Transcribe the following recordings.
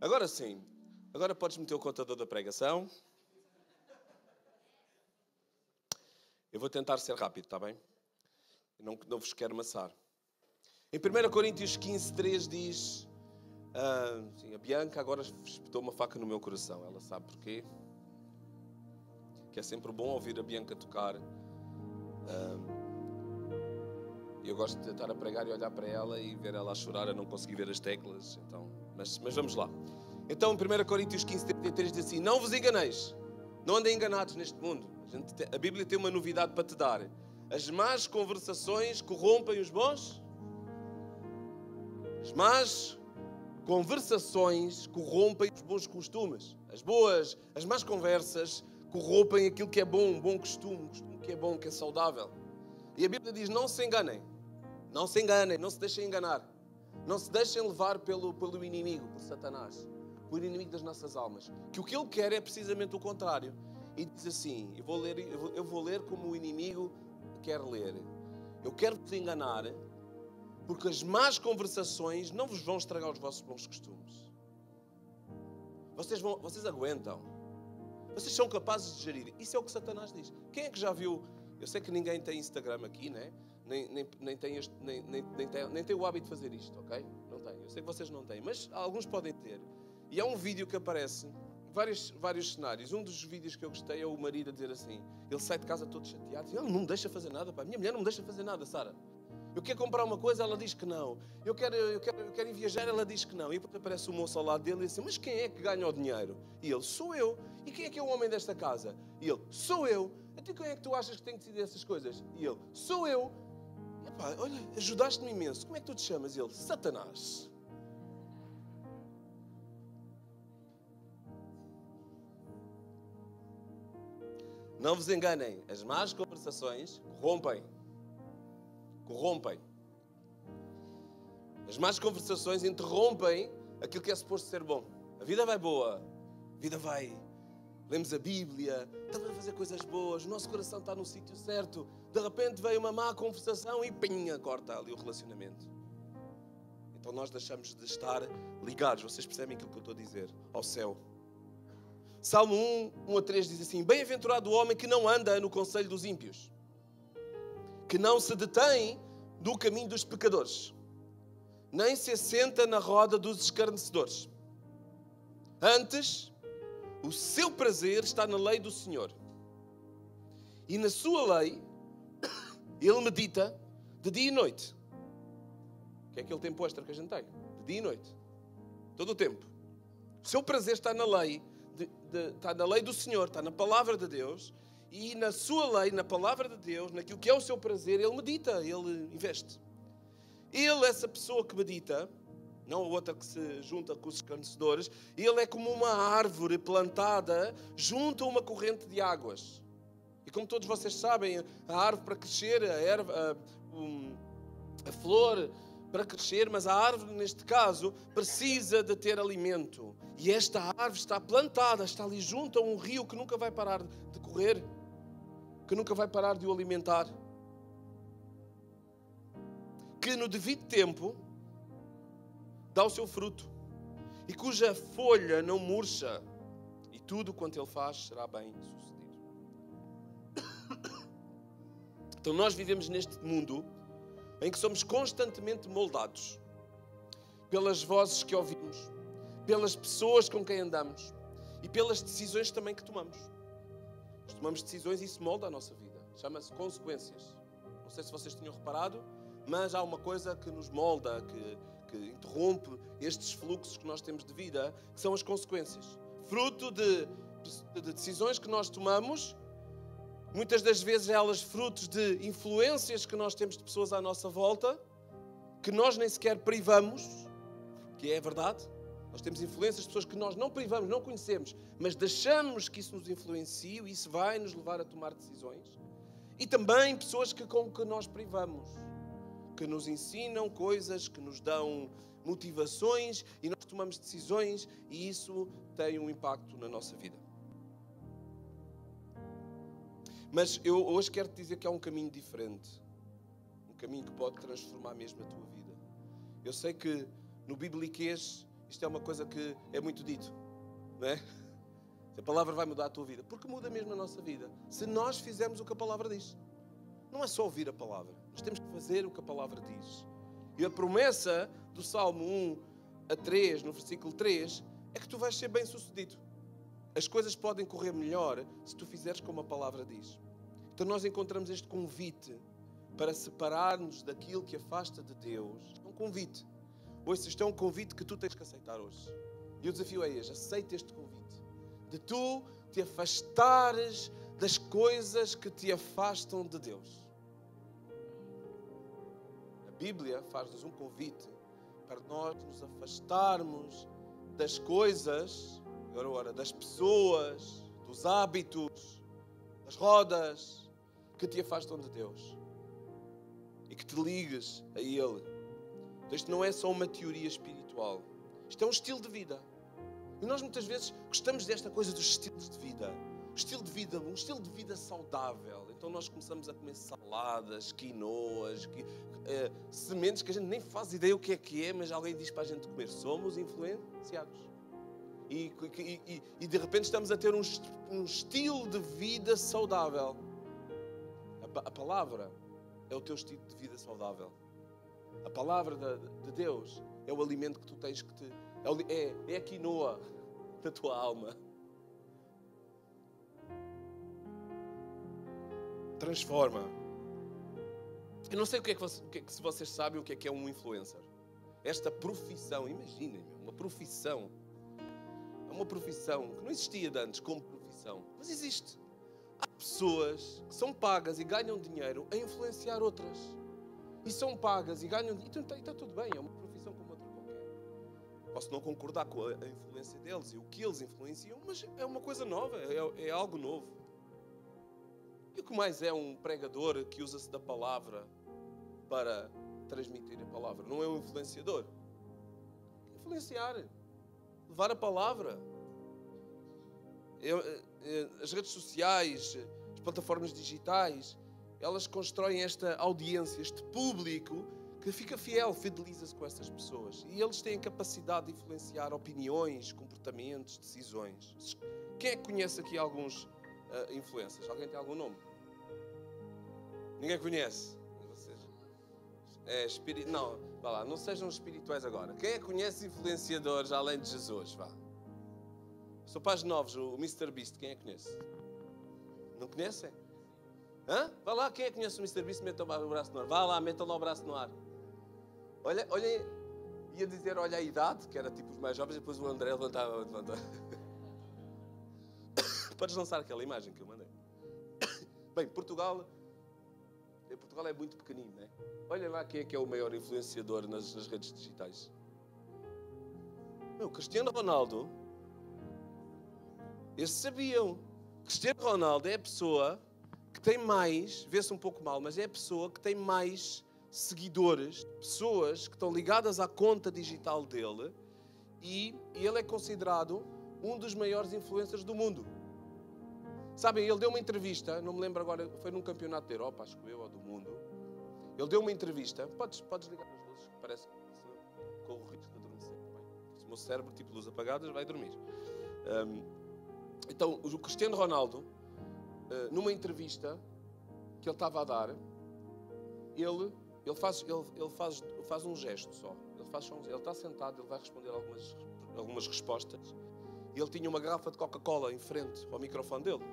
Agora sim. Agora podes meter o contador da pregação. Eu vou tentar ser rápido, está bem? Não vos quero amassar. Em 1 Coríntios 15:3 diz... a Bianca agora espetou uma faca no meu coração. Ela sabe porquê. Que é sempre bom ouvir a Bianca tocar. Eu gosto de estar a pregar e olhar para ela e ver ela a chorar, a não conseguir ver as teclas. Então, mas vamos lá. Então, em 1 Coríntios 15:33 diz assim: não vos enganeis, não andem enganados neste mundo. A Bíblia tem uma novidade para te dar. As más conversações corrompem os bons. As más conversações corrompem os bons costumes. As más conversas corrompem aquilo que é bom, um bom costume, um costume que é bom, que é saudável. E a Bíblia diz: não se enganem, não se enganem, não se deixem enganar, não se deixem levar pelo inimigo, por Satanás, por inimigo das nossas almas, que o que ele quer é precisamente o contrário. E diz assim, eu vou ler como o inimigo quer ler. Eu quero-vos enganar, porque as más conversações não vos vão estragar os vossos bons costumes. Vocês aguentam. Vocês são capazes de gerir. Isso é o que Satanás diz. Quem é que já viu? Eu sei que ninguém tem Instagram aqui, né? Nem tem o hábito de fazer isto, ok? Não tem. Eu sei que vocês não têm, mas alguns podem ter. E há um vídeo que aparece, vários cenários. Um dos vídeos que eu gostei é o marido a dizer assim, ele sai de casa todo chateado, e ele não me deixa fazer nada, pá. Minha mulher não me deixa fazer nada, Sara. Eu quero comprar uma coisa, ela diz que não. Eu quero ir viajar, ela diz que não. E depois aparece o moço ao lado dele e diz assim, mas quem é que ganha o dinheiro? E ele, sou eu. E quem é que é o homem desta casa? E ele, sou eu. Então quem é que tu achas que tem que decidir essas coisas? E ele, sou eu. E pá, olha, ajudaste-me imenso. Como é que tu te chamas? E ele, Satanás. Não vos enganem, as más conversações corrompem. As más conversações interrompem aquilo que é suposto ser bom. A vida vai boa, a vida vai... Lemos a Bíblia, estamos a fazer coisas boas, o nosso coração está no sítio certo. De repente veio uma má conversação e pinha, corta ali o relacionamento. Então nós deixamos de estar ligados, vocês percebem aquilo que eu estou a dizer, ao céu. Salmo 1:3 diz assim, bem-aventurado o homem que não anda no conselho dos ímpios, que não se detém no caminho dos pecadores, nem se assenta na roda dos escarnecedores. Antes, o seu prazer está na lei do Senhor. E na sua lei, ele medita de dia e noite. Que é aquele tempo extra que a gente tem. De dia e noite. Todo o tempo. O seu prazer está na lei, está na lei do Senhor, está na palavra de Deus. E na sua lei, na palavra de Deus, naquilo que é o seu prazer, ele medita, ele investe. Ele, essa pessoa que medita, não a outra que se junta com os escarnecedores, ele é como uma árvore plantada junto a uma corrente de águas. E como todos vocês sabem, a árvore para crescer, a flor para crescer, mas a árvore neste caso precisa de ter alimento. E esta árvore está plantada, está ali junto a um rio que nunca vai parar de correr, que nunca vai parar de o alimentar. Que no devido tempo dá o seu fruto, e cuja folha não murcha, e tudo quanto ele faz será bem sucedido. Então nós vivemos neste mundo em que somos constantemente moldados pelas vozes que ouvimos, pelas pessoas com quem andamos e pelas decisões também que tomamos. Nós tomamos decisões e isso molda a nossa vida. Chama-se consequências. Não sei se vocês tinham reparado, mas há uma coisa que nos molda, que interrompe estes fluxos que nós temos de vida, que são as consequências. Fruto de decisões que nós tomamos, muitas das vezes elas frutos de influências que nós temos de pessoas à nossa volta, que nós nem sequer privamos, que é verdade. Nós temos influências de pessoas que nós não privamos, não conhecemos, mas deixamos que isso nos influencie e isso vai nos levar a tomar decisões. E também pessoas com que nós privamos, que nos ensinam coisas, que nos dão motivações e nós tomamos decisões e isso tem um impacto na nossa vida. Mas eu hoje quero te dizer que há um caminho diferente. Um caminho que pode transformar mesmo a tua vida. Eu sei que no bibliquês isto é uma coisa que é muito dito, não é? A palavra vai mudar a tua vida, porque muda mesmo a nossa vida, se nós fizermos o que a palavra diz. Não é só ouvir a palavra, nós temos que fazer o que a palavra diz. E a promessa do Salmo 1 a 3, no versículo 3, é que tu vais ser bem sucedido. As coisas podem correr melhor se tu fizeres como a palavra diz. Então nós encontramos este convite para separar-nos daquilo que afasta de Deus. É um convite. Ouça, isto é um convite que tu tens que aceitar hoje. E o desafio é este: aceita este convite. De tu te afastares das coisas que te afastam de Deus. A Bíblia faz-nos um convite para nós nos afastarmos das coisas, agora, das pessoas, dos hábitos, das rodas que te afastam de Deus e que te ligues a Ele. Então, isto não é só uma teoria espiritual, isto é um estilo de vida. E nós muitas vezes gostamos desta coisa dos estilos de vida. Um estilo de vida saudável. Então nós começamos a comer saladas, quinoas, sementes que a gente nem faz ideia o que é, mas alguém diz para a gente comer. Somos influenciados. E de repente estamos a ter um estilo de vida saudável. A palavra é o teu estilo de vida saudável. A palavra de Deus é o alimento que tu tens que te... É a quinoa da tua alma. Transforma. Eu não sei se vocês sabem o que é um influencer. Esta profissão, imaginem, uma profissão. É uma profissão que não existia de antes como profissão, mas existe. Há pessoas que são pagas e ganham dinheiro a influenciar outras. E são pagas e ganham dinheiro. Então está tudo bem, é uma profissão como outra qualquer. Posso não concordar com a influência deles e o que eles influenciam, mas é uma coisa nova, é algo novo. E o que mais é um pregador que usa-se da palavra para transmitir a palavra? Não é um influenciador. Influenciar. Levar a palavra. As redes sociais, as plataformas digitais, elas constroem esta audiência, este público que fica fiel, fideliza-se com essas pessoas. E eles têm a capacidade de influenciar opiniões, comportamentos, decisões. Quem é que conhece aqui alguns influencers? Alguém tem algum nome? Ninguém conhece? Vocês? Não, vá lá, não sejam espirituais agora. Quem é que conhece influenciadores além de Jesus? Vá. São pais novos, o Mr. Beast, quem é que conhece? Não conhecem? Hã? Vá lá, quem é que conhece o Mr. Beast? Metam o braço no ar. Vá lá, metam lá o braço no ar. Olha, ia dizer, olha a idade, que era tipo os mais jovens, e depois o André levantava. Podes lançar aquela imagem que eu mandei. Bem, Portugal é muito pequenino, não é? Olha lá quem é que é o maior influenciador nas redes digitais. Cristiano Ronaldo. Eles sabiam. Cristiano Ronaldo é a pessoa que tem mais, vê-se um pouco mal, mas é a pessoa que tem mais seguidores, pessoas que estão ligadas à conta digital dele, e ele é considerado um dos maiores influencers do mundo. Sabem, ele deu uma entrevista, não me lembro agora, foi num campeonato da Europa, acho que eu, ou do mundo. Ele deu uma entrevista, podes ligar as luzes, que parece que corro o risco de adormecer também. Se o meu cérebro, tipo luz apagadas, vai dormir. Então, o Cristiano Ronaldo, numa entrevista que ele estava a dar, ele faz um gesto só. Ele está sentado, ele vai responder algumas respostas. E ele tinha uma garrafa de Coca-Cola em frente ao microfone dele.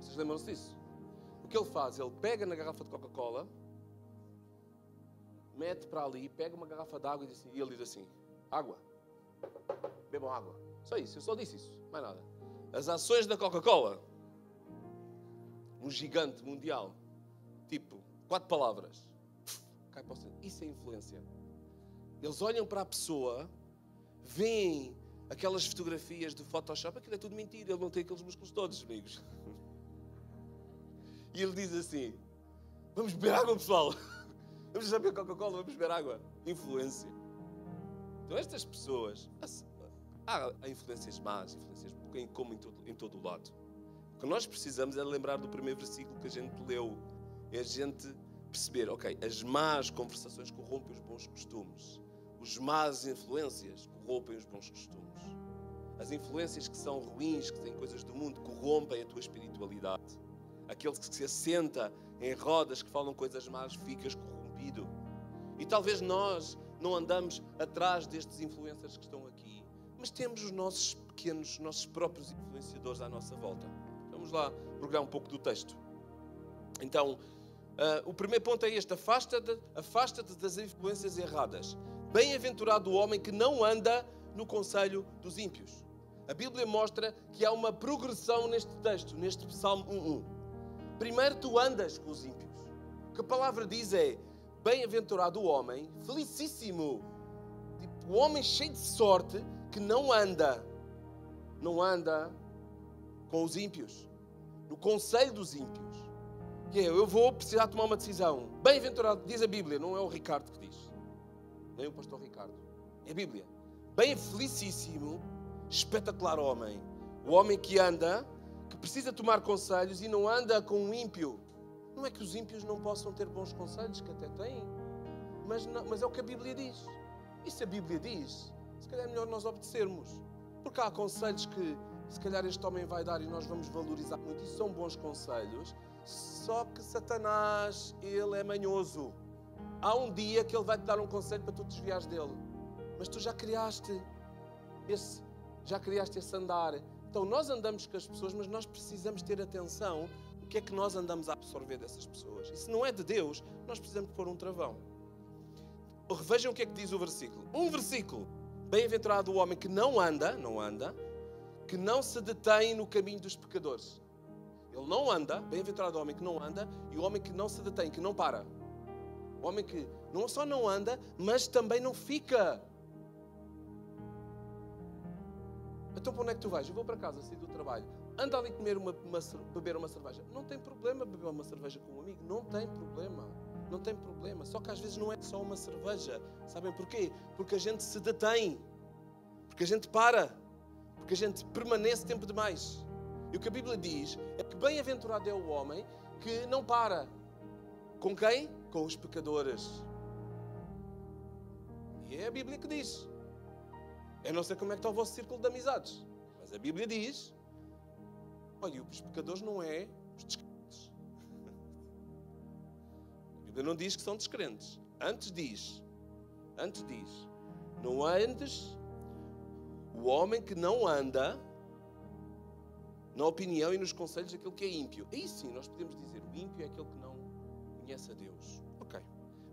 Vocês lembram-se disso? O que ele faz? Ele pega na garrafa de Coca-Cola, mete para ali, pega uma garrafa de água e ele diz assim: água. Bebam água. Só isso, eu só disse isso, mais nada. As ações da Coca-Cola, um gigante mundial, tipo, 4 palavras, cai para o centro. Isso é influência. Eles olham para a pessoa, veem aquelas fotografias do Photoshop, aquilo é tudo mentira, ele não tem aqueles músculos todos, amigos. E ele diz assim: vamos beber água, pessoal. Vamos já beber Coca-Cola, vamos beber água. Influência. Então estas pessoas, há influências más, influências como em todo o lado. O que nós precisamos é lembrar do primeiro versículo que a gente leu. É a gente perceber, ok, as más conversações corrompem os bons costumes. Os más influências corrompem os bons costumes. As influências que são ruins, que têm coisas do mundo, corrompem a tua espiritualidade. Aquele que se assenta em rodas que falam coisas más, ficas corrompido. E talvez nós não andamos atrás destes influencers que estão aqui, mas temos os nossos pequenos, nossos próprios influenciadores à nossa volta. Vamos lá pegar um pouco do texto. Então, o primeiro ponto é este: afasta-te das influências erradas. Bem-aventurado o homem que não anda no conselho dos ímpios. A Bíblia mostra que há uma progressão neste texto, neste Salmo 1:1. Primeiro tu andas com os ímpios. O que a palavra diz é: bem-aventurado o homem, felicíssimo, tipo, o homem cheio de sorte que não anda com os ímpios, no conselho dos ímpios. Que é, eu vou precisar tomar uma decisão. Bem-aventurado, diz a Bíblia, não é o Ricardo que diz, nem o pastor Ricardo, é a Bíblia. Bem felicíssimo, espetacular homem, o homem que anda, que precisa tomar conselhos e não anda com um ímpio. Não é que os ímpios não possam ter bons conselhos, que até têm, mas é o que a Bíblia diz. E se a Bíblia diz, se calhar é melhor nós obedecermos, porque há conselhos que se calhar este homem vai dar e nós vamos valorizar muito, e são bons conselhos, só que Satanás, ele é manhoso. Há um dia que ele vai te dar um conselho para tu desviares dele, mas tu já criaste esse andar. Então nós andamos com as pessoas, mas nós precisamos ter atenção o que é que nós andamos a absorver dessas pessoas. E se não é de Deus, nós precisamos pôr um travão. Vejam o que é que diz o versículo. Um versículo. Bem-aventurado o homem que não anda, que não se detém no caminho dos pecadores. Ele não anda, bem-aventurado o homem que não anda, e o homem que não se detém, que não para. O homem que não só não anda, mas também não fica. Então para onde é que tu vais? Eu vou para casa, sair do trabalho. Anda ali beber uma cerveja. Não tem problema beber uma cerveja com um amigo. Não tem problema. Não tem problema. Só que às vezes não é só uma cerveja. Sabem porquê? Porque a gente se detém. Porque a gente para. Porque a gente permanece tempo demais. E o que a Bíblia diz é que bem-aventurado é o homem que não para. Com quem? Com os pecadores. E é a Bíblia que diz. Eu não sei como é que está o vosso círculo de amizades, mas a Bíblia diz: olha, os pecadores não é os descrentes. A Bíblia não diz que são descrentes. Antes diz, não andes o homem que não anda na opinião e nos conselhos daquele que é ímpio. Aí sim, nós podemos dizer, o ímpio é aquele que não conhece a Deus. Ok.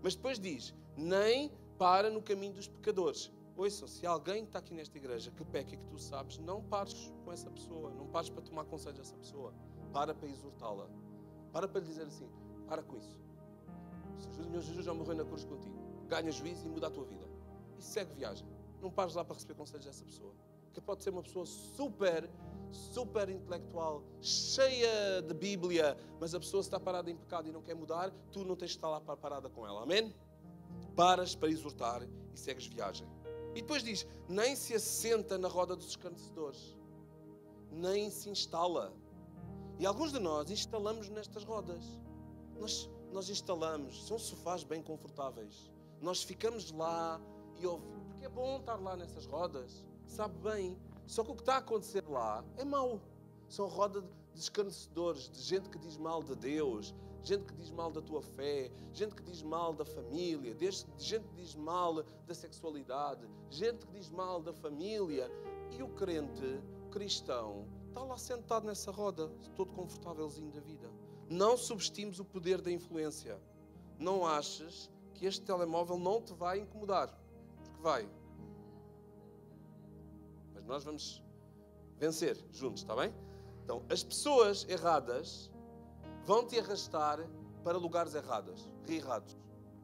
Mas depois diz, nem para no caminho dos pecadores. Ouçam, se alguém está aqui nesta igreja que peca e que tu sabes, não pares com essa pessoa, não pares para tomar conselho dessa pessoa, para exortá-la, para lhe dizer assim, para com isso. Se o Senhor Jesus já morreu na cruz contigo, ganha juízo e muda a tua vida. E segue viagem. Não pares lá para receber conselhos dessa pessoa, que pode ser uma pessoa super intelectual, cheia de Bíblia, mas a pessoa está parada em pecado e não quer mudar, tu não tens de estar lá parada com ela. Amém? Paras para exortar e segues viagem. E depois diz, nem se assenta na roda dos escarnecedores, nem se instala. E alguns de nós instalamos nestas rodas. Nós instalamos, são sofás bem confortáveis. Nós ficamos lá e ouvimos, porque é bom estar lá nessas rodas, sabe bem. Só que o que está a acontecer lá é mau. São rodas de escarnecedores, de gente que diz mal de Deus, gente que diz mal da tua fé, gente que diz mal da família, gente que diz mal da sexualidade, gente que diz mal da família. E o crente, cristão, está lá sentado nessa roda, todo confortávelzinho da vida. Não subestimes o poder da influência. Não aches que este telemóvel não te vai incomodar, porque vai. Mas nós vamos vencer juntos, está bem? Então, as pessoas erradas vão te arrastar para lugares errados.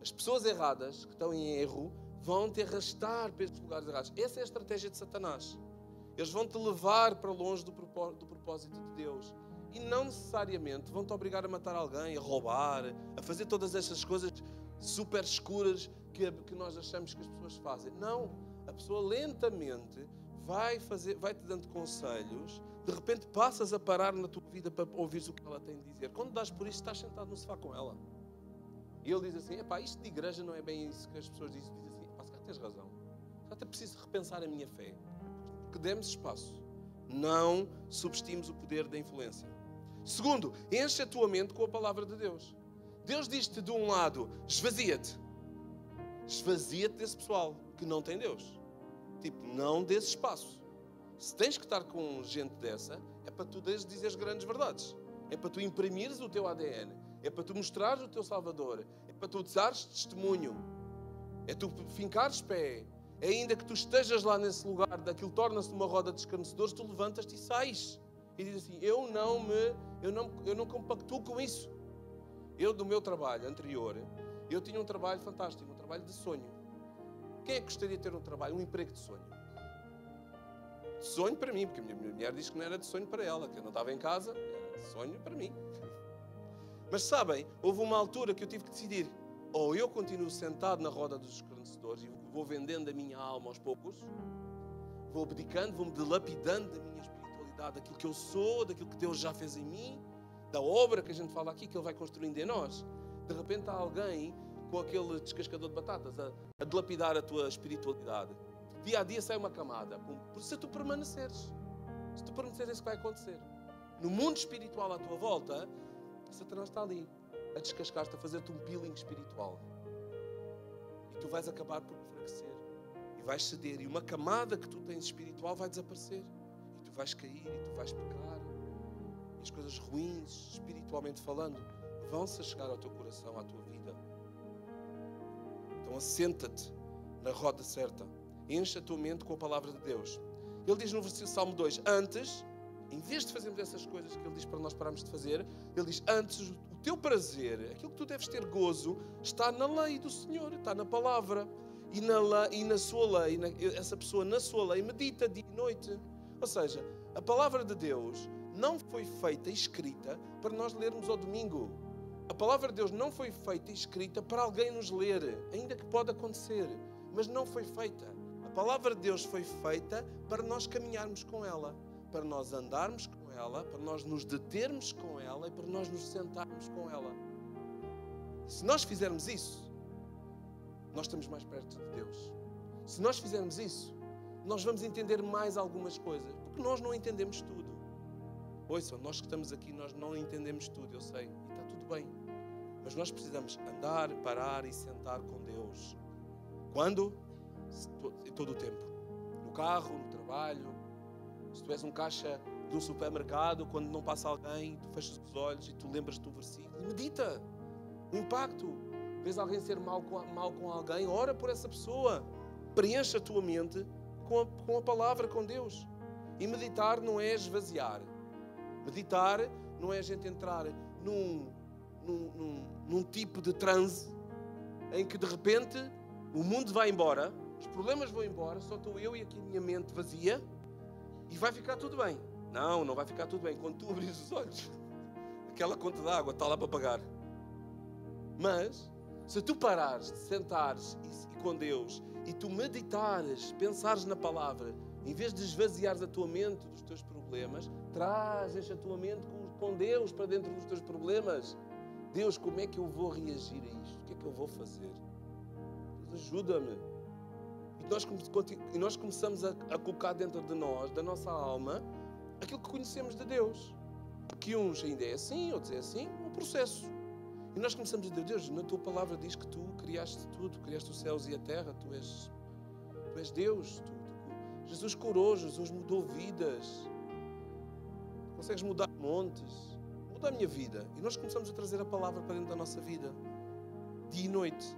As pessoas erradas que estão em erro vão te arrastar para esses lugares errados. Essa é a estratégia de Satanás. Eles vão te levar para longe do propósito de Deus. E não necessariamente vão te obrigar a matar alguém, a roubar, a fazer todas essas coisas super escuras que nós achamos que as pessoas fazem. Não. A pessoa lentamente vai-te dando conselhos. De repente passas a parar na tua vida para ouvires o que ela tem de dizer. Quando dás por isso, estás sentado no sofá com ela. E ele diz assim, isto de igreja não é bem isso que as pessoas dizem. Diz assim, se calhar tens razão. repensar a minha fé. Que demos espaço. Não subestimes o poder da influência. Segundo, enche a tua mente com a palavra de Deus. Deus diz-te de um lado, esvazia-te. Esvazia-te desse pessoal que não tem Deus. Tipo, não desse espaço. Se tens que estar com gente dessa, é para tu dizeres grandes verdades. É para tu imprimires o teu ADN. É para tu mostrares o teu Salvador. É para tu dares testemunho. É tu fincares pé. É ainda que tu estejas lá nesse lugar, daquilo torna-se uma roda de escarnecedores, tu levantas-te e sais. E dizes assim, eu não compactuo com isso. Eu, do meu trabalho anterior, eu tinha um trabalho fantástico, um trabalho de sonho. Quem é que gostaria de ter um trabalho, um emprego de sonho? De sonho para mim, porque a minha mulher diz que não era de sonho para ela, que eu não estava em casa, era de sonho para mim. Mas sabem, houve uma altura que eu tive que decidir, ou eu continuo sentado na roda dos escarnecedores e vou vendendo a minha alma aos poucos, vou abdicando, vou-me dilapidando da minha espiritualidade, daquilo que eu sou, daquilo que Deus já fez em mim, da obra que a gente fala aqui, que Ele vai construindo em nós. De repente há alguém com aquele descascador de batatas a dilapidar a tua espiritualidade. Dia a dia sai uma camada. Se tu permaneceres, é isso que vai acontecer. No mundo espiritual à tua volta, Satanás está ali a descascar-te, a fazer-te um peeling espiritual. E tu vais acabar por enfraquecer. E vais ceder. E uma camada que tu tens espiritual vai desaparecer. E tu vais cair, e tu vais pecar. E as coisas ruins, espiritualmente falando, vão-se a chegar ao teu coração, à tua vida. Então assenta-te na roda certa. Enche a tua mente com a palavra de Deus. Ele diz no versículo Salmo 2, antes, em vez de fazermos essas coisas que Ele diz para nós pararmos de fazer, Ele diz, antes, o teu prazer, aquilo que tu deves ter gozo, está na lei do Senhor, está na palavra. E na sua lei, essa pessoa na sua lei medita dia e noite. Ou seja, a palavra de Deus não foi feita e escrita para nós lermos ao domingo. A palavra de Deus não foi feita e escrita para alguém nos ler, ainda que pode acontecer, mas não foi feita. A palavra de Deus foi feita para nós caminharmos com ela, para nós andarmos com ela, para nós nos determos com ela e para nós nos sentarmos com ela. Se nós fizermos isso, nós estamos mais perto de Deus. Se nós fizermos isso, nós vamos entender mais algumas coisas, porque nós não entendemos tudo. Ouçam, nós que estamos aqui, nós não entendemos tudo, eu sei, e está tudo bem. Mas nós precisamos andar, parar e sentar com Deus. Quando? Em todo o tempo. No carro, no trabalho. Se tu és um caixa de um supermercado, quando não passa alguém, tu fechas os olhos e tu lembras-te do versículo. E medita o impacto. Vês alguém ser mal com alguém, ora por essa pessoa. Preenche a tua mente com a palavra, com Deus. E meditar não é esvaziar. Meditar não é a gente entrar num tipo de transe em que de repente o mundo vai embora, os problemas vão embora, só estou eu e aqui a minha mente vazia e vai ficar tudo bem. Não vai ficar tudo bem. Quando tu abres os olhos, aquela conta de água está lá para pagar. Mas se tu parares de sentares e com Deus e tu meditares, pensares na palavra, em vez de esvaziares a tua mente dos teus problemas, trazes a tua mente com Deus para dentro dos teus problemas. Deus, como é que eu vou reagir a isto? O que é que eu vou fazer? Deus, ajuda-me. E nós começamos a colocar dentro de nós, da nossa alma, aquilo que conhecemos de Deus. Que uns ainda é assim, outros é assim, um processo. E nós começamos a dizer, Deus, na tua palavra diz que tu criaste tudo, criaste os céus e a terra, tu és Deus. Jesus curou, Jesus mudou vidas. Consegues mudar montes, muda a minha vida. E nós começamos a trazer a palavra para dentro da nossa vida, dia e noite.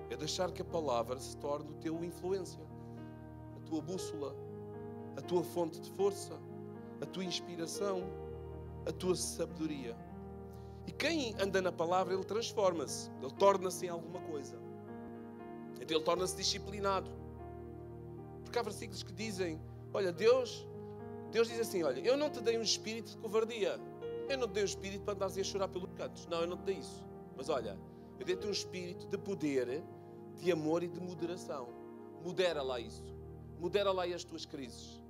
É deixar que a palavra se torne o teu influência, a tua bússola, a tua fonte de força, a tua inspiração, a tua sabedoria. E quem anda na palavra, ele transforma-se, ele torna-se em alguma coisa. Então ele torna-se disciplinado. Porque há versículos que dizem, olha, Deus diz assim, olha, eu não te dei um espírito de covardia. Eu não te dei um espírito para andares a chorar pelos cantos. Não, eu não te dei isso. Mas olha, eu dei-te um espírito de poder, de amor e de moderação. Modera lá isso. Modera lá aí as tuas crises.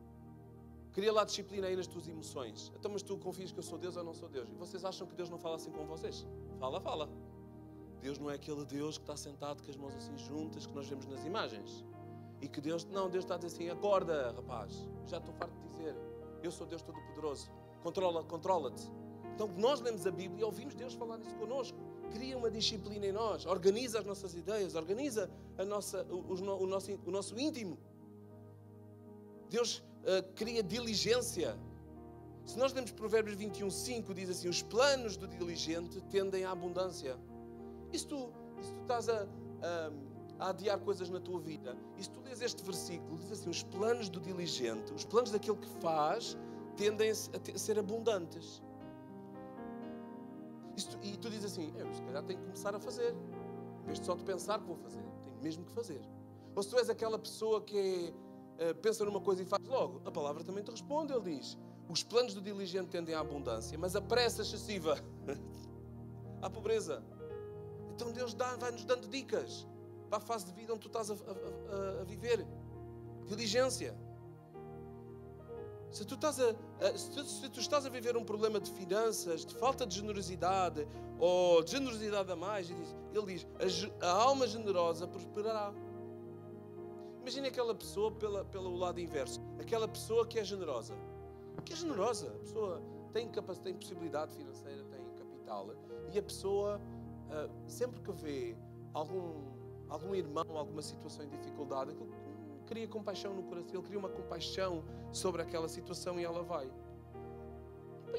Cria lá disciplina aí nas tuas emoções. Então, mas tu confias que eu sou Deus ou não sou Deus? E vocês acham que Deus não fala assim com vocês? Fala. Deus não é aquele Deus que está sentado com as mãos assim juntas que nós vemos nas imagens. E que Deus está a dizer assim, acorda, rapaz, já estou farto de dizer, eu sou Deus Todo-Poderoso, controla-te. Então, nós lemos a Bíblia e ouvimos Deus falar isso connosco. Cria uma disciplina em nós, organiza as nossas ideias, organiza o nosso íntimo. Deus cria diligência. Se nós lemos Provérbios 21:5, diz assim, os planos do diligente tendem à abundância. E se tu estás a adiar coisas na tua vida, e se tu lês este versículo, diz assim, os planos do diligente, os planos daquele que faz, tendem a ser abundantes. E tu dizes assim, eu se calhar tenho que começar a fazer. Em vez de só de pensar que vou fazer, tenho mesmo que fazer. Ou se tu és aquela pessoa que pensa numa coisa e faz logo, a palavra também te responde. Ele diz, os planos do diligente tendem à abundância, mas a pressa excessiva à pobreza. Então Deus vai-nos dando dicas para a fase de vida onde tu estás a viver. Diligência. Se tu estás a viver um problema de finanças, de falta de generosidade, ou de generosidade a mais, ele diz, a alma generosa prosperará. Imagina aquela pessoa pelo lado inverso. Aquela pessoa que é generosa. A pessoa tem possibilidade financeira, tem capital. E a pessoa, sempre que vê algum irmão, alguma situação em dificuldade, cria compaixão no coração, ele cria uma compaixão sobre aquela situação e ela vai.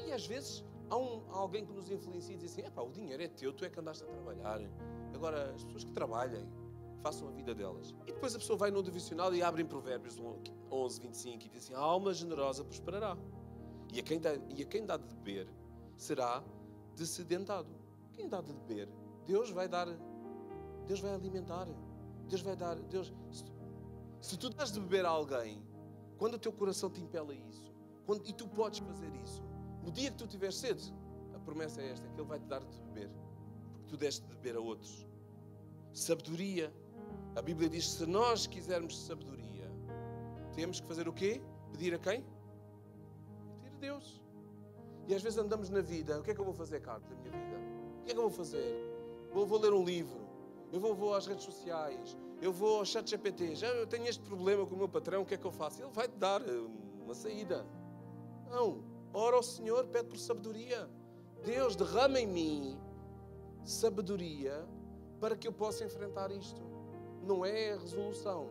E às vezes há alguém que nos influencia e diz assim, o dinheiro é teu, tu é que andaste a trabalhar. Agora as pessoas que trabalhem, façam a vida delas. E depois a pessoa vai no devocional e abre em Provérbios 11:25 e diz assim, a alma generosa prosperará. E a quem dá de beber será descedentado. Quem dá de beber, Deus vai alimentar. Deus vai dar. Se tu dás de beber a alguém, quando o teu coração te impela a isso, e tu podes fazer isso, no dia que tu tiveres sede, a promessa é esta, que Ele vai te dar de beber, porque tu deste de beber a outros. Sabedoria. A Bíblia diz, se nós quisermos sabedoria, temos que fazer o quê? Pedir a quem? Pedir a Deus. E às vezes andamos na vida, o que é que eu vou fazer, Carlos, da minha vida? O que é que eu vou fazer? Vou ler um livro, eu vou às redes sociais, eu vou ao ChatGPT, eu tenho este problema com o meu patrão, o que é que eu faço? Ele vai-te dar uma saída. Não, ora ao Senhor, pede por sabedoria. Deus, derrama em mim sabedoria para que eu possa enfrentar isto. Não é a resolução,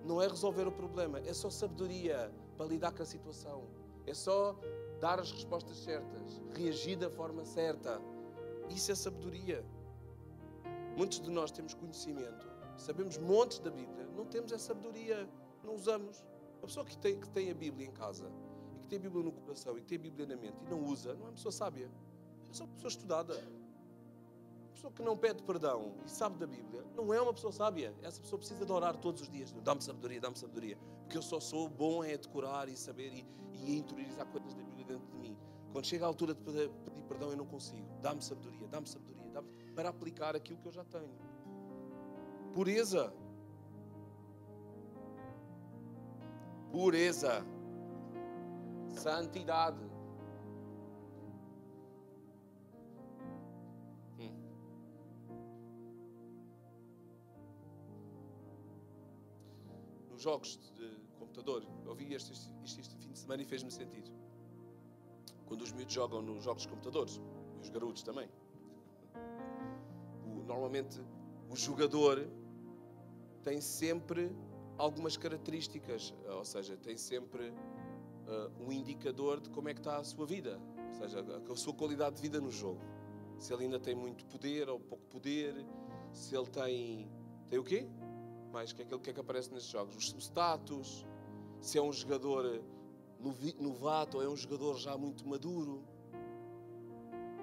não é resolver o problema, é só sabedoria para lidar com a situação. É só dar as respostas certas, reagir da forma certa. Isso é sabedoria. Muitos de nós temos conhecimento, sabemos montes da Bíblia, não temos essa sabedoria, não usamos. A pessoa que tem a Bíblia em casa, e que tem a Bíblia no coração, e que tem a Bíblia na mente, e não usa, não é uma pessoa sábia. É só uma pessoa estudada. Uma pessoa que não pede perdão e sabe da Bíblia, não é uma pessoa sábia. Essa pessoa precisa de orar todos os dias. Dá-me sabedoria, dá-me sabedoria. Porque eu só sou bom em decorar e saber e interiorizar coisas da Bíblia dentro de mim. Quando chega a altura de pedir perdão, eu não consigo. Dá-me sabedoria, dá-me sabedoria, para aplicar aquilo que eu já tenho. Pureza. Pureza. Santidade. Nos jogos de computador, eu vi isto este fim de semana e fez-me sentido. Quando os miúdos jogam nos jogos de computadores, e os garotos também, normalmente o jogador tem sempre algumas características, ou seja, tem sempre um indicador de como é que está a sua vida, ou seja, a sua qualidade de vida no jogo. Se ele ainda tem muito poder ou pouco poder, se ele tem o quê? Mais o que é que aparece nesses jogos? O status, se é um jogador novato ou é um jogador já muito maduro.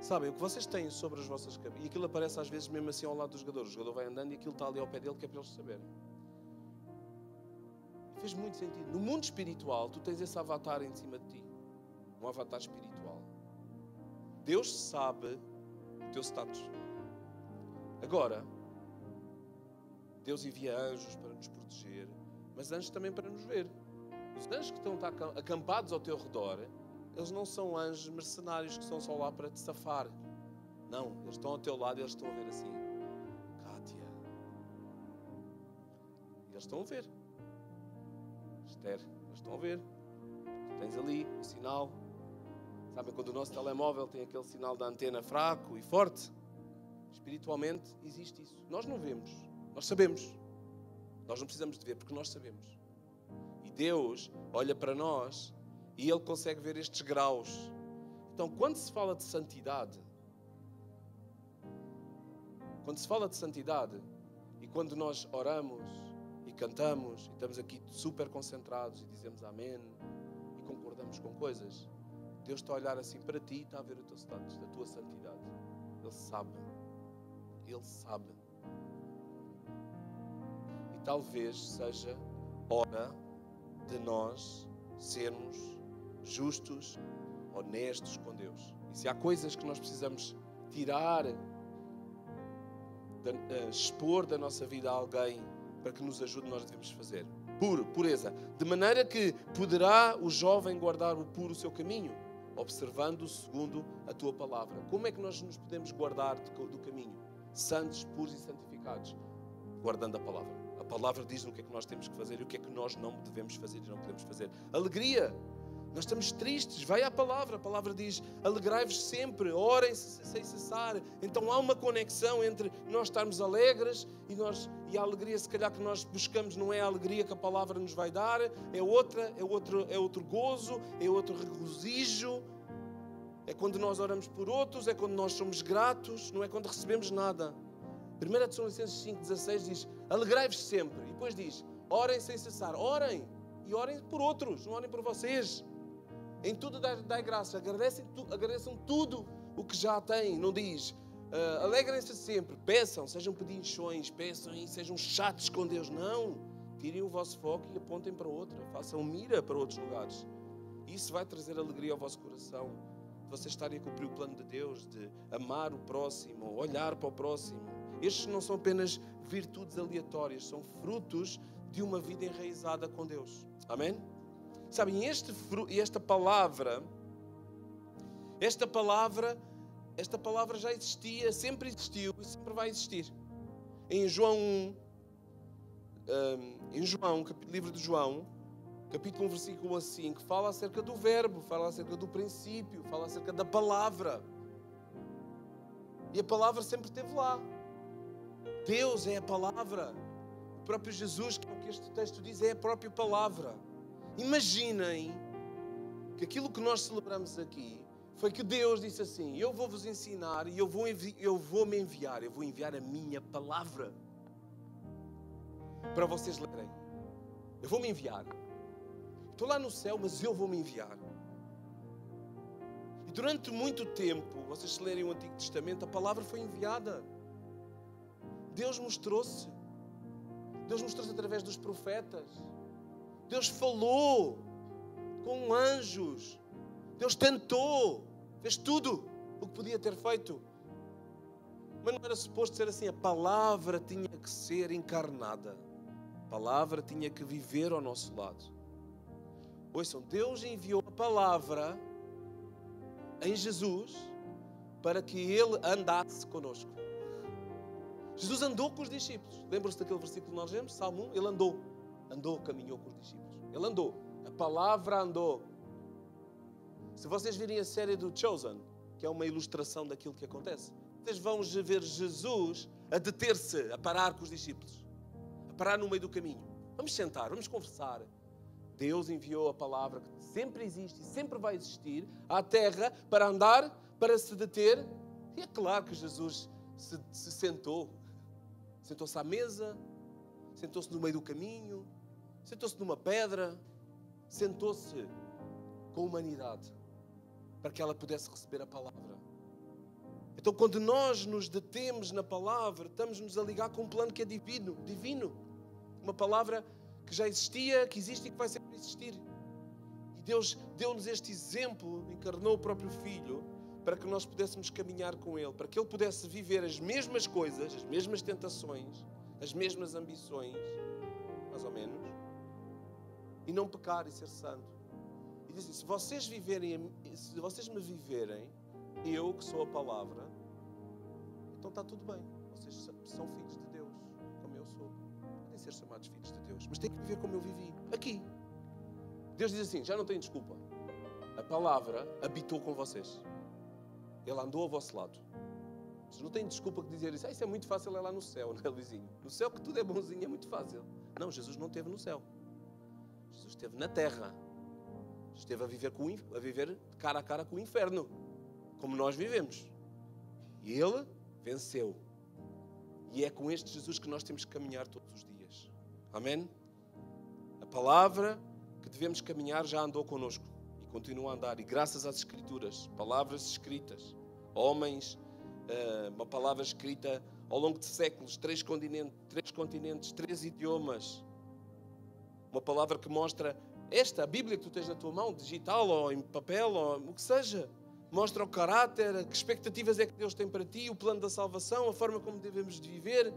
Sabem, o que vocês têm sobre as vossas cabeças, e aquilo aparece às vezes mesmo assim ao lado do jogador. O jogador vai andando e aquilo está ali ao pé dele, que é para eles saberem. E fez muito sentido. No mundo espiritual, tu tens esse avatar em cima de ti. Um avatar espiritual. Deus sabe o teu status. Agora, Deus envia anjos para nos proteger, mas anjos também para nos ver. Os anjos que estão acampados ao teu redor, eles não são anjos mercenários que estão só lá para te safar. Não, eles estão ao teu lado e eles estão a ver assim. Kátia. E eles estão a ver. Esther, eles estão a ver. Tens ali o sinal. Sabem quando o nosso telemóvel tem aquele sinal da antena fraco e forte? Espiritualmente existe isso. Nós não vemos, nós sabemos. Nós não precisamos de ver porque nós sabemos. E Deus olha para nós e Ele consegue ver estes graus. Então, quando se fala de santidade, e quando nós oramos e cantamos e estamos aqui super concentrados e dizemos amém e concordamos com coisas, Deus está a olhar assim para ti e está a ver o teu status, a tua santidade. Ele sabe. Ele sabe. E talvez seja hora de nós sermos justos, honestos com Deus. E se há coisas que nós precisamos tirar, expor da nossa vida a alguém para que nos ajude, nós devemos fazer. Pureza. De maneira que poderá o jovem guardar o puro seu caminho, observando segundo a tua palavra. Como é que nós nos podemos guardar do caminho? Santos, puros e santificados. Guardando a palavra. A palavra diz o que é que nós temos que fazer e o que é que nós não devemos fazer e não podemos fazer. Alegria. Nós estamos tristes, vai à palavra. A palavra diz, alegrai-vos sempre, orem sem cessar. Então há uma conexão entre nós estarmos alegres e a alegria, se calhar, que nós buscamos não é a alegria que a palavra nos vai dar, é outro gozo, é outro regozijo. É quando nós oramos por outros, é quando nós somos gratos, não é quando recebemos nada. 1 Tessalonicenses 5,16 diz, alegrai-vos sempre. E depois diz, orem sem cessar. Orem. E orem por outros, não orem por vocês. Em tudo dai graça, agradeçam tudo o que já têm. Não diz, alegrem-se sempre, peçam, sejam pedinchões, peçam e sejam chatos com Deus. Não, tirem o vosso foco e apontem para outra, façam mira para outros lugares. Isso vai trazer alegria ao vosso coração, de vocês estarem a cumprir o plano de Deus, de amar o próximo, olhar para o próximo. Estes não são apenas virtudes aleatórias, são frutos de uma vida enraizada com Deus. Amém? Sabem, esta palavra já existia, sempre existiu e sempre vai existir. Em João, livro de João, capítulo 1, versículo 5, fala acerca do verbo, fala acerca do princípio, fala acerca da palavra. E a palavra sempre esteve lá. Deus é a palavra. O próprio Jesus, que é o que este texto diz, é a própria palavra. Imaginem que aquilo que nós celebramos aqui foi que Deus disse assim, eu vou vos ensinar e eu vou enviar a minha palavra para vocês lerem. Eu vou me enviar. Estou lá no céu, mas eu vou me enviar. E durante muito tempo, vocês se lerem o Antigo Testamento, a palavra foi enviada. Deus mostrou-se. Deus mostrou-se através dos profetas. Deus falou com anjos. Deus tentou. Fez tudo o que podia ter feito. Mas não era suposto ser assim. A palavra tinha que ser encarnada. A palavra tinha que viver ao nosso lado. Ouçam, Deus enviou a palavra em Jesus para que Ele andasse conosco. Jesus andou com os discípulos. Lembram-se daquele versículo que nós lemos? Salmo 1? Ele andou, caminhou com os discípulos. Ele andou. A palavra andou. Se vocês virem a série do Chosen, que é uma ilustração daquilo que acontece, vocês vão ver Jesus a deter-se, a parar com os discípulos. A parar no meio do caminho. Vamos sentar, vamos conversar. Deus enviou a palavra que sempre existe e sempre vai existir à terra para andar, para se deter. E é claro que Jesus se sentou. Sentou-se à mesa, sentou-se no meio do caminho, sentou-se numa pedra, sentou-se com a humanidade para que ela pudesse receber a palavra. Então, quando nós nos detemos na palavra, estamos-nos a ligar com um plano que é divino. Uma palavra que já existia, que existe e que vai sempre existir. E Deus deu-nos este exemplo, encarnou o próprio Filho, para que nós pudéssemos caminhar com Ele, para que Ele pudesse viver as mesmas coisas, as mesmas tentações, as mesmas ambições, mais ou menos, e não pecar e ser santo. E diz assim, se vocês me viverem, eu que sou a palavra, então está tudo bem. Vocês são filhos de Deus, como eu sou. Podem ser chamados filhos de Deus, mas têm que viver como eu vivi, aqui. Deus diz assim, já não tem desculpa. A palavra habitou com vocês. Ele andou ao vosso lado. Vocês não têm desculpa de dizer isso. Isso é muito fácil, é lá no céu, não é, Luizinho? No céu que tudo é bonzinho, é muito fácil. Não, Jesus não esteve no céu. Jesus esteve na terra. Esteve a viver cara a cara com o inferno. Como nós vivemos. E Ele venceu. E é com este Jesus que nós temos que caminhar todos os dias. Amém? A palavra que devemos caminhar já andou connosco. E continua a andar. E graças às Escrituras, palavras escritas, homens, uma palavra escrita ao longo de séculos, 3 continentes, 3 idiomas. Uma palavra que mostra a Bíblia que tu tens na tua mão, digital ou em papel, ou o que seja. Mostra o caráter, que expectativas é que Deus tem para ti, o plano da salvação, a forma como devemos de viver,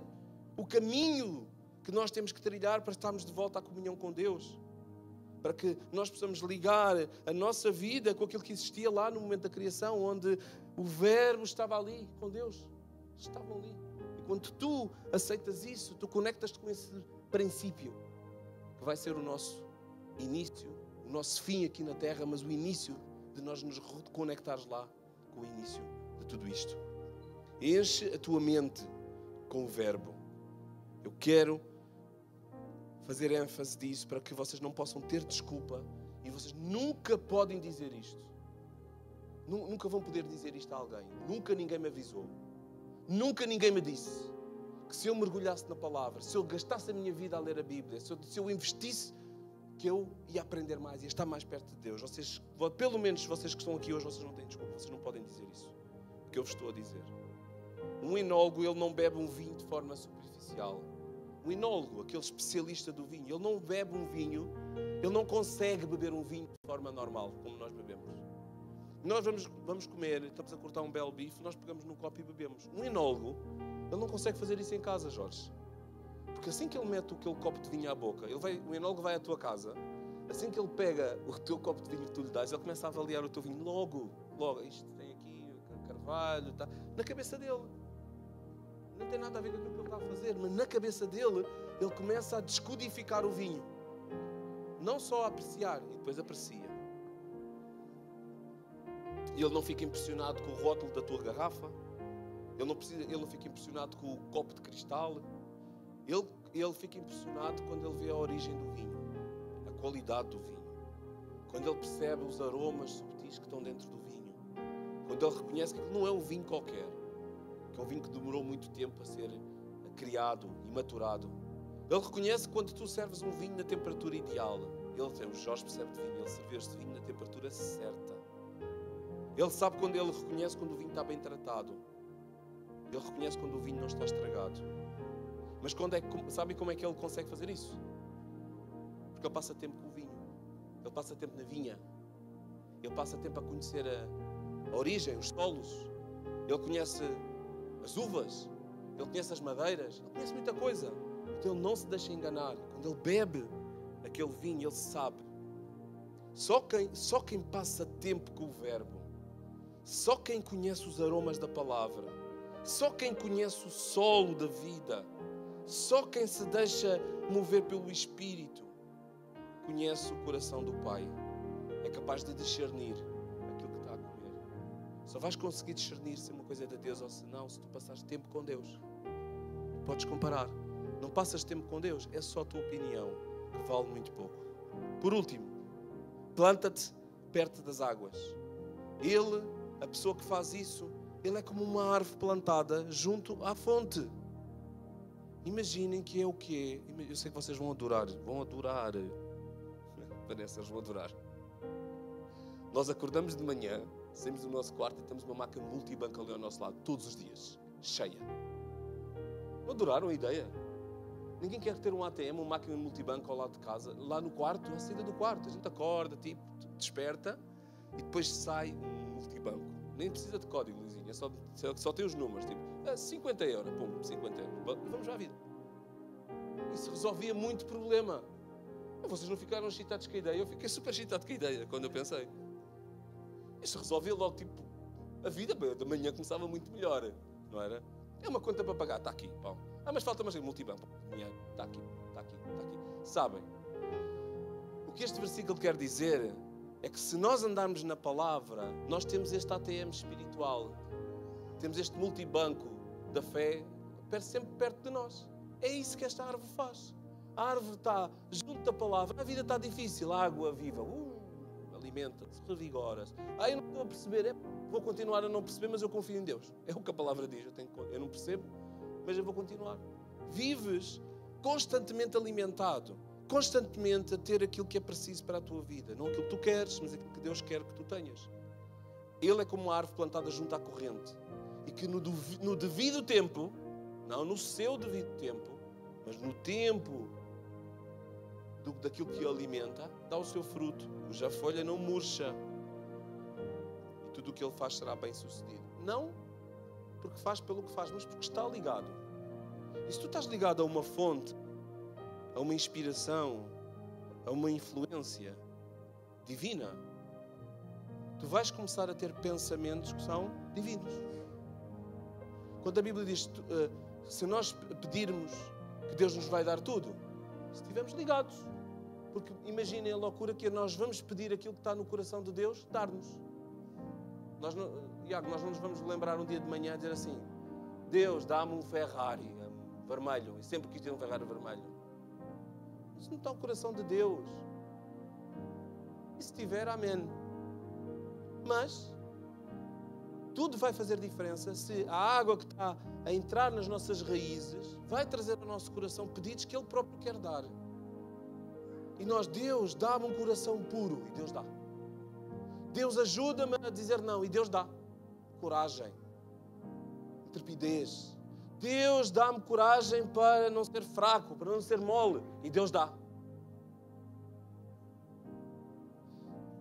o caminho que nós temos que trilhar para estarmos de volta à comunhão com Deus. Para que nós possamos ligar a nossa vida com aquilo que existia lá no momento da criação, onde o Verbo estava ali com Deus. Estavam ali. E quando tu aceitas isso, tu conectas-te com esse princípio, que vai ser o nosso início, o nosso fim aqui na Terra, mas o início de nós nos reconectares lá com o início de tudo isto. Enche a tua mente com o Verbo. Eu quero fazer ênfase disso para que vocês não possam ter desculpa e vocês nunca podem dizer isto. Nunca vão poder dizer isto a alguém. Nunca ninguém me avisou. Nunca ninguém me disse que se eu mergulhasse na palavra, se eu gastasse a minha vida a ler a Bíblia, se eu investisse, que eu ia aprender mais, ia estar mais perto de Deus. Vocês, pelo menos vocês que estão aqui hoje, vocês não têm desculpa, vocês não podem dizer isso. Que eu vos estou a dizer. Um enólogo, ele não bebe um vinho de forma superficial. Um enólogo, aquele especialista do vinho, ele não bebe um vinho, ele não consegue beber um vinho de forma normal, como nós bebemos. Nós vamos comer, estamos a cortar um belo bife, nós pegamos num copo e bebemos. Um enólogo, ele não consegue fazer isso em casa, Jorge. Porque assim que ele mete aquele copo de vinho à boca, o enólogo vai à tua casa, assim que ele pega o teu copo de vinho que tu lhe dás, ele começa a avaliar o teu vinho logo. Isto tem aqui carvalho, tá, na cabeça dele. Não tem nada a ver com aquilo que ele está a fazer, mas na cabeça dele, ele começa a descodificar o vinho. Não só a apreciar, e depois aprecia. E ele não fica impressionado com o rótulo da tua garrafa. Ele não fica impressionado com o copo de cristal. Ele fica impressionado quando ele vê a origem do vinho, a qualidade do vinho. Quando ele percebe os aromas subtis que estão dentro do vinho. Quando ele reconhece que não é um vinho qualquer, que é um vinho que demorou muito tempo a ser criado e maturado. Ele reconhece que quando tu serves um vinho na temperatura ideal, o Jorge percebe de vinho, ele serve este vinho na temperatura certa. Ele sabe quando ele reconhece quando o vinho está bem tratado. Ele reconhece quando o vinho não está estragado. Mas sabe como é que ele consegue fazer isso? Porque ele passa tempo com o vinho. Ele passa tempo na vinha. Ele passa tempo a conhecer a origem, os solos. Ele conhece as uvas. Ele conhece as madeiras. Ele conhece muita coisa. Então ele não se deixa enganar. Quando ele bebe aquele vinho, ele sabe. Só quem passa tempo com o Verbo, só quem conhece os aromas da palavra, só quem conhece o solo da vida, só quem se deixa mover pelo Espírito conhece o coração do Pai. É capaz de discernir aquilo que está a comer. Só vais conseguir discernir se uma coisa é de Deus ou se não, se tu passares tempo com Deus. Podes comparar. Não passas tempo com Deus, é só a tua opinião, que vale muito pouco. Por último, planta-te perto das águas. A pessoa que faz isso, ele é como uma árvore plantada junto à fonte. Imaginem que é o quê? Eu sei que vocês vão adorar. Vanessa, eles vão adorar. Nós acordamos de manhã, saímos do nosso quarto e temos uma máquina multibanco ali ao nosso lado, todos os dias, cheia. Não adoraram a ideia? Ninguém quer ter um ATM, uma máquina multibanco ao lado de casa, lá no quarto, à saída do quarto. A gente acorda, desperta e depois sai um multibanco. Nem precisa de código, Luizinho, só tem os números, tipo, 50 euros, pum, 50 euros. Vamos à vida. Isso resolvia muito problema. Vocês não ficaram excitados com a ideia? Eu fiquei super excitado com a ideia quando eu pensei. Isto resolvia logo, tipo, a vida da manhã começava muito melhor, não era? É uma conta para pagar, está aqui, pão. Mas falta mais multibanco. Está aqui. Sabem? O O que este versículo quer dizer é que se nós andarmos na palavra, nós temos este ATM espiritual, temos este multibanco da fé sempre perto de nós. É isso que esta árvore faz. A árvore está junto da palavra. A vida está difícil, a água viva, alimenta-se, revigora-se. Eu não estou a perceber, vou continuar a não perceber, mas eu confio em Deus. É o que a palavra diz, eu não percebo, mas eu vou continuar. Vives constantemente alimentado, constantemente a ter aquilo que é preciso para a tua vida. Não aquilo que tu queres, mas aquilo que Deus quer que tu tenhas. Ele é como uma árvore plantada junto à corrente. E que no devido tempo, não no seu devido tempo, mas no tempo daquilo que o alimenta, dá o seu fruto, cuja folha não murcha. E tudo o que ele faz será bem sucedido. Não porque faz pelo que faz, mas porque está ligado. E se tu estás ligado a uma fonte, a uma inspiração, a uma influência divina, tu vais começar a ter pensamentos que são divinos. Quando a Bíblia diz, se nós pedirmos que Deus nos vai dar tudo, se estivermos ligados. Porque imaginem a loucura que nós vamos pedir aquilo que está no coração de Deus, dar-nos. Iago, nós não nos vamos lembrar um dia de manhã a dizer assim, Deus, dá-me um Ferrari vermelho. E sempre quis ter um Ferrari vermelho. Isso não está no coração de Deus. E se tiver, amém. Mas tudo vai fazer diferença se a água que está a entrar nas nossas raízes vai trazer ao nosso coração pedidos que Ele próprio quer dar. E nós, Deus, dá-me um coração puro. E Deus dá. Deus, ajuda-me a dizer não. E Deus dá. Coragem. Intrepidez. Deus, dá-me coragem para não ser fraco, para não ser mole. E Deus dá.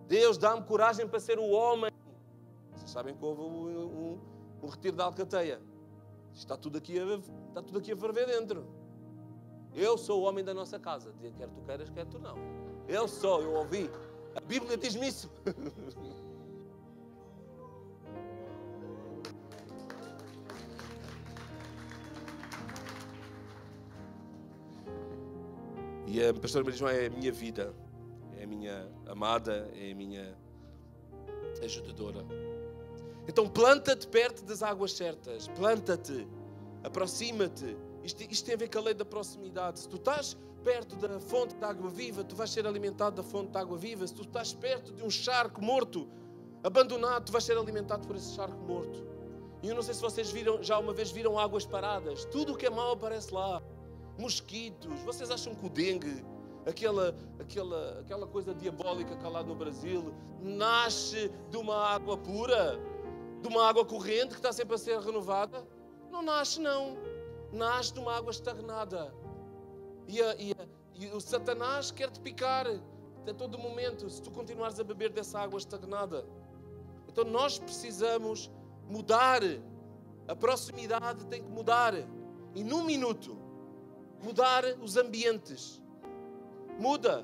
Deus, dá-me coragem para ser o homem. Vocês sabem que houve um retiro da Alcateia. Está tudo aqui a ferver dentro. Eu sou o homem da nossa casa. Quer tu queiras, quer tu não. Eu ouvi. A Bíblia diz-me isso. E a pastora Maria João é a minha vida. É a minha amada, é a minha ajudadora. Então planta-te perto das águas certas. Planta-te. Aproxima-te. Isto tem a ver com a lei da proximidade. Se tu estás perto da fonte de água viva, tu vais ser alimentado da fonte de água viva. Se tu estás perto de um charco morto, abandonado, tu vais ser alimentado por esse charco morto. E eu não sei se vocês já uma vez viram águas paradas. Tudo o que é mau aparece lá. Mosquitos. Vocês acham que o dengue, aquela coisa diabólica que há lá no Brasil, nasce de uma água pura? De uma água corrente que está sempre a ser renovada? Não nasce, não. Nasce de uma água estagnada. E o Satanás quer-te picar a todo momento se tu continuares a beber dessa água estagnada. Então nós precisamos mudar. A proximidade tem que mudar. E num minuto, mudar os ambientes. Muda.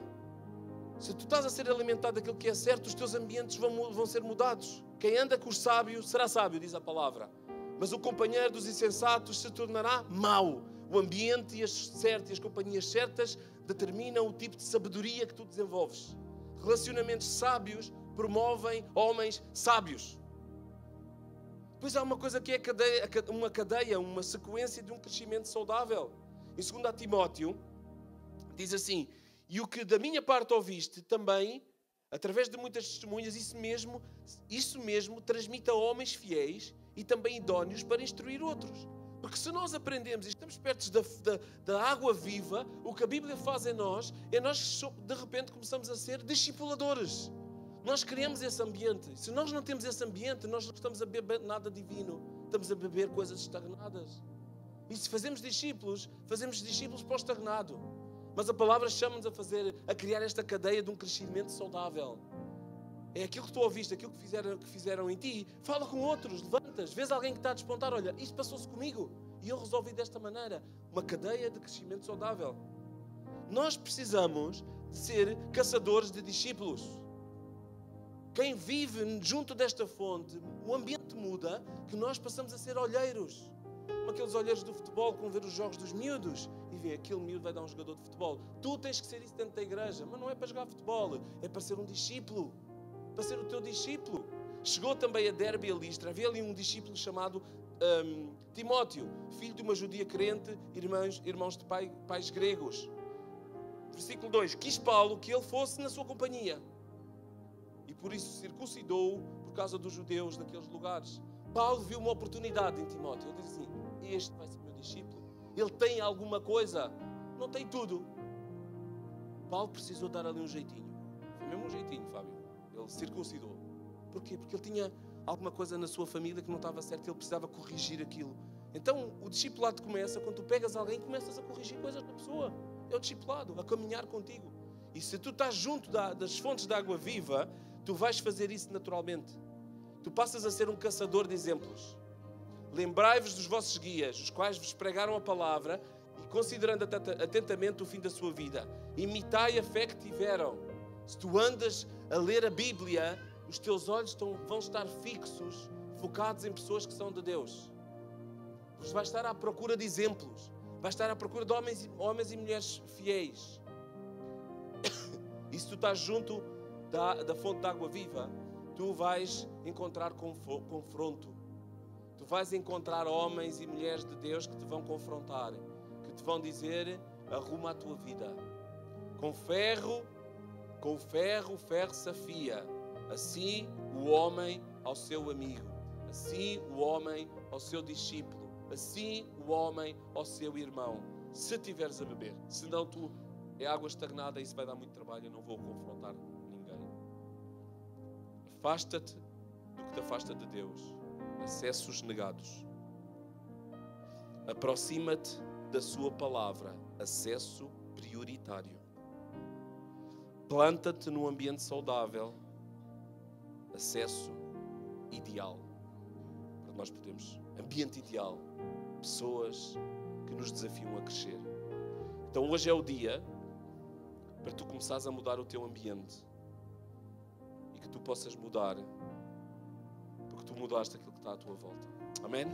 Se tu estás a ser alimentado daquilo que é certo, os teus ambientes vão ser mudados. Quem anda com os sábios será sábio, diz a palavra. Mas o companheiro dos insensatos se tornará mau. O ambiente e as companhias certas determinam o tipo de sabedoria que tu desenvolves. Relacionamentos sábios promovem homens sábios. Depois há uma coisa que é uma sequência de um crescimento saudável. Em 2 Timóteo, diz assim, e o que da minha parte ouviste também, através de muitas testemunhas, isso mesmo transmite a homens fiéis e também idóneos para instruir outros. Porque se nós aprendemos e estamos perto da água viva, o que a Bíblia faz em nós, é nós de repente começamos a ser discipuladores. Nós criamos esse ambiente. Se nós não temos esse ambiente, nós não estamos a beber nada divino. Estamos a beber coisas estagnadas. E se fazemos discípulos para o estagnado. Mas a palavra chama-nos a criar esta cadeia de um crescimento saudável. É aquilo que tu ouviste, aquilo que fizeram em ti. Fala com outros, levantas, vês alguém que está a despontar. Olha, isto passou-se comigo e eu resolvi desta maneira. Uma cadeia de crescimento saudável. Nós precisamos de ser caçadores de discípulos. Quem vive junto desta fonte, o ambiente muda, que nós passamos a ser olheiros. Como aqueles olheiros do futebol que vão ver os jogos dos miúdos. e vê, aquele miúdo vai dar um jogador de futebol. Tu tens que ser isso dentro da igreja, mas não é para jogar futebol, é para ser um discípulo, para ser o teu discípulo. Chegou também a Derbe e a Listra, havia ali um discípulo chamado Timóteo, filho de uma judia crente, irmãos de pais gregos. Versículo 2, quis Paulo que ele fosse na sua companhia, e por isso circuncidou por causa dos judeus daqueles lugares. Paulo viu uma oportunidade em Timóteo. Ele diz assim, este vai ser meu discípulo. Ele tem alguma coisa, não tem tudo. Paulo precisou dar ali um jeitinho. Foi mesmo um jeitinho, Fábio. Ele circuncidou. Porquê? Porque ele tinha alguma coisa na sua família que não estava certo. Ele precisava corrigir aquilo. Então o discipulado começa quando tu pegas alguém e começas a corrigir coisas na pessoa. É o discipulado, a caminhar contigo. E se tu estás junto das fontes de água viva, tu vais fazer isso naturalmente. Tu passas a ser um caçador de exemplos. Lembrai-vos dos vossos guias, os quais vos pregaram a palavra, e considerando atentamente o fim da sua vida, imitai a fé que tiveram. Se tu andas a ler a Bíblia, os teus olhos vão estar fixos, focados em pessoas que são de Deus. Você vai estar à procura de exemplos, vai estar à procura de homens e mulheres fiéis. E se tu estás junto da fonte de água viva, tu vais encontrar confronto. Tu vais encontrar homens e mulheres de Deus que te vão confrontar, que te vão dizer, arruma a tua vida. Com o ferro se afia. Assim o homem ao seu amigo. Assim o homem ao seu discípulo. Assim o homem ao seu irmão. Se tiveres a beber. Senão tu é água estagnada e isso vai dar muito trabalho. Eu não vou confrontar ninguém. Afasta-te do que te afasta de Deus. Acessos negados. Aproxima-te da sua palavra. Acesso prioritário. Planta-te num ambiente saudável. Acesso ideal. Para nós podermos. Ambiente ideal. Pessoas que nos desafiam a crescer. Então hoje é o dia para tu começares a mudar o teu ambiente. E que tu possas mudar. Porque tu mudaste aquilo que está à tua volta. Amém?